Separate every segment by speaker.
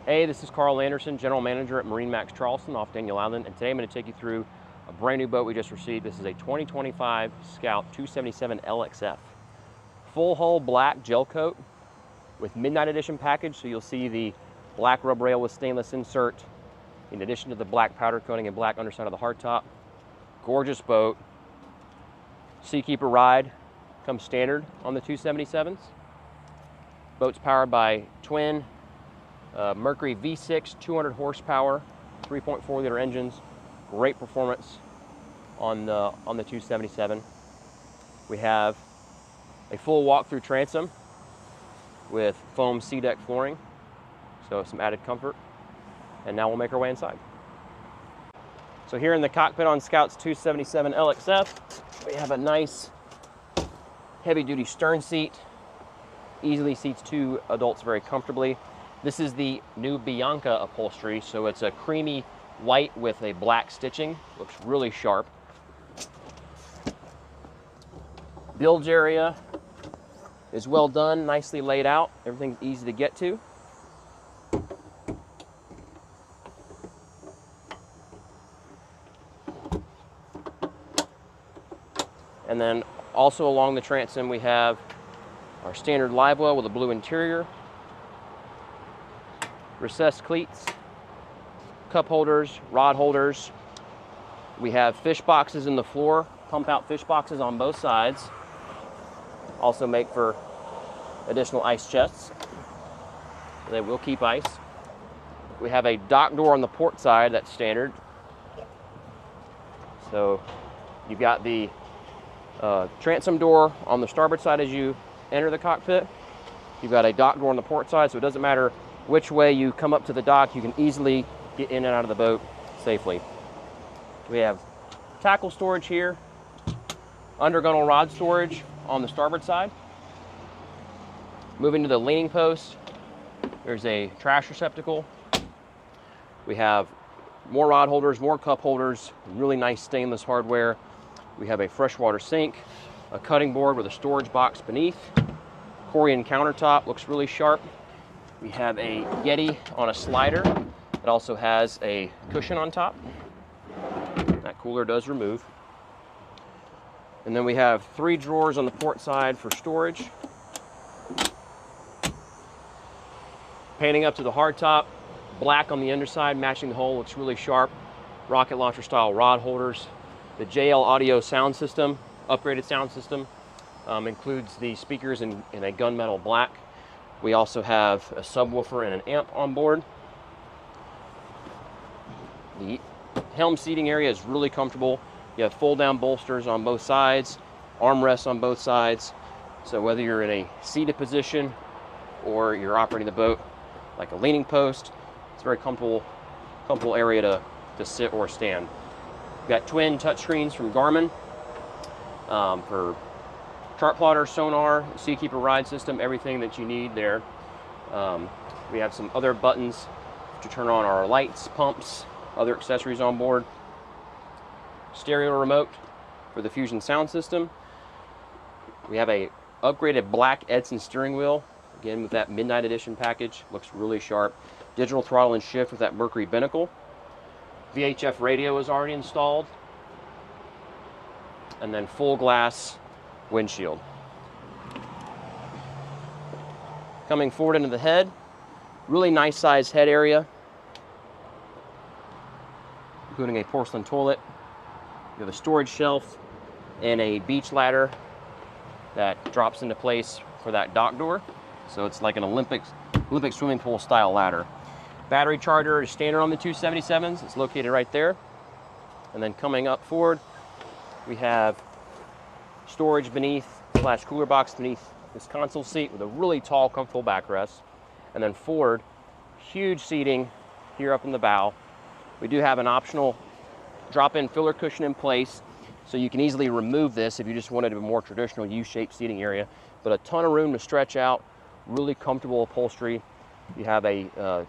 Speaker 1: Hey, this is Carl Anderson, General Manager at MarineMax Charleston off Daniel Island, and today I'm going to take you through a brand new boat we just received. This is a 2025 Scout 277 LXF. Full hull black gel coat with Midnight Edition package, so you'll see the black rub rail with stainless insert, in addition to the black powder coating and black underside of the hardtop. Gorgeous boat. Seakeeper ride comes standard on the 277s. Boat's powered by twin Mercury V6 200 horsepower, 3.4 liter engines. Great performance on the 277. We have a full walk-through transom with foam sea deck flooring, so some added comfort. And now we'll make our way inside. So here in the cockpit on Scout's 277 LXF, we have a nice heavy-duty stern seat. Easily seats two adults very comfortably. This is the new Bianca upholstery, so it's a creamy white with a black stitching. Looks really sharp. Bilge area is well done, nicely laid out. Everything's easy to get to. And then also along the transom we have our standard live well with a blue interior, recessed cleats, cup holders, rod holders. We have fish boxes in the floor, pump out fish boxes on both sides. Also make for additional ice chests. They will keep ice. We have a dock door on the port side that's standard. So you've got the transom door on the starboard side as you enter the cockpit. You've got a dock door on the port side, so it doesn't matter which way you come up to the dock, you can easily get in and out of the boat safely. We have tackle storage here, undergunnel rod storage on the starboard side. Moving to the leaning post, there's a trash receptacle. We have more rod holders, more cup holders, really nice stainless hardware. We have a freshwater sink, a cutting board with a storage box beneath. Corian countertop, looks really sharp. We have a Yeti on a slider. It also has a cushion on top. That cooler does remove. And then we have 3 drawers on the port side for storage. Painting up to the hardtop, black on the underside, matching the hull, looks really sharp. Rocket launcher style rod holders. The JL audio sound system, upgraded sound system, includes the speakers in a gunmetal black. We also have a subwoofer and an amp on board. The Helm seating area is really comfortable. You have fold down bolsters on both sides, armrests on both sides. So whether you're in a seated position or you're operating the boat like a leaning post, it's a very comfortable area to sit or stand. We've got twin touchscreens from Garmin for chart plotter, sonar, Seakeeper ride system, everything that you need there. We have some other buttons to turn on our lights, pumps, other accessories on board. Stereo remote for the Fusion sound system. We have a upgraded black Edson steering wheel, again with that Midnight Edition package, looks really sharp. Digital throttle and shift with that Mercury binnacle. VHF radio is already installed. And then full glass windshield. Coming forward into the head, really nice sized head area, including a porcelain toilet. You have a storage shelf and a beach ladder that drops into place for that dock door. So it's like an Olympic swimming pool style ladder. Battery charger is standard on the 277s. It's located right there. And then coming up forward, we have storage beneath / cooler box beneath this console seat with a really tall, comfortable backrest. And then forward, huge seating here up in the bow. We do have an optional drop-in filler cushion in place, so you can easily remove this if you just wanted a more traditional U-shaped seating area. But a ton of room to stretch out, really comfortable upholstery. You have a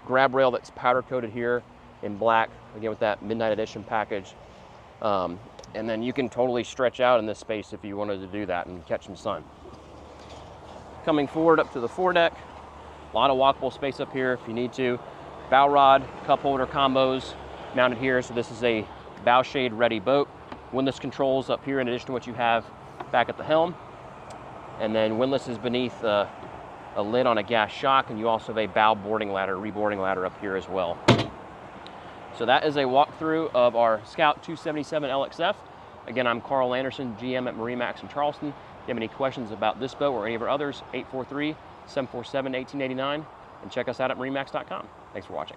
Speaker 1: grab rail that's powder coated here in black, again with that Midnight Edition package. And then you can totally stretch out in this space if you wanted to do that and catch some sun. Coming forward up to the foredeck, A lot of walkable space up here if you need to. Bow rod, cup holder combos mounted here. So this is a bow shade ready boat. Windlass controls up here in addition to what you have back at the helm. And then windlass is beneath a lid on a gas shock, and you also have a bow boarding ladder, reboarding ladder up here as well. So that is a walkthrough of our Scout 277 LXF. Again, I'm Carl Anderson, GM at MarineMax in Charleston. If you have any questions about this boat or any of our others, 843-747-1889, and check us out at marinemax.com. Thanks for watching.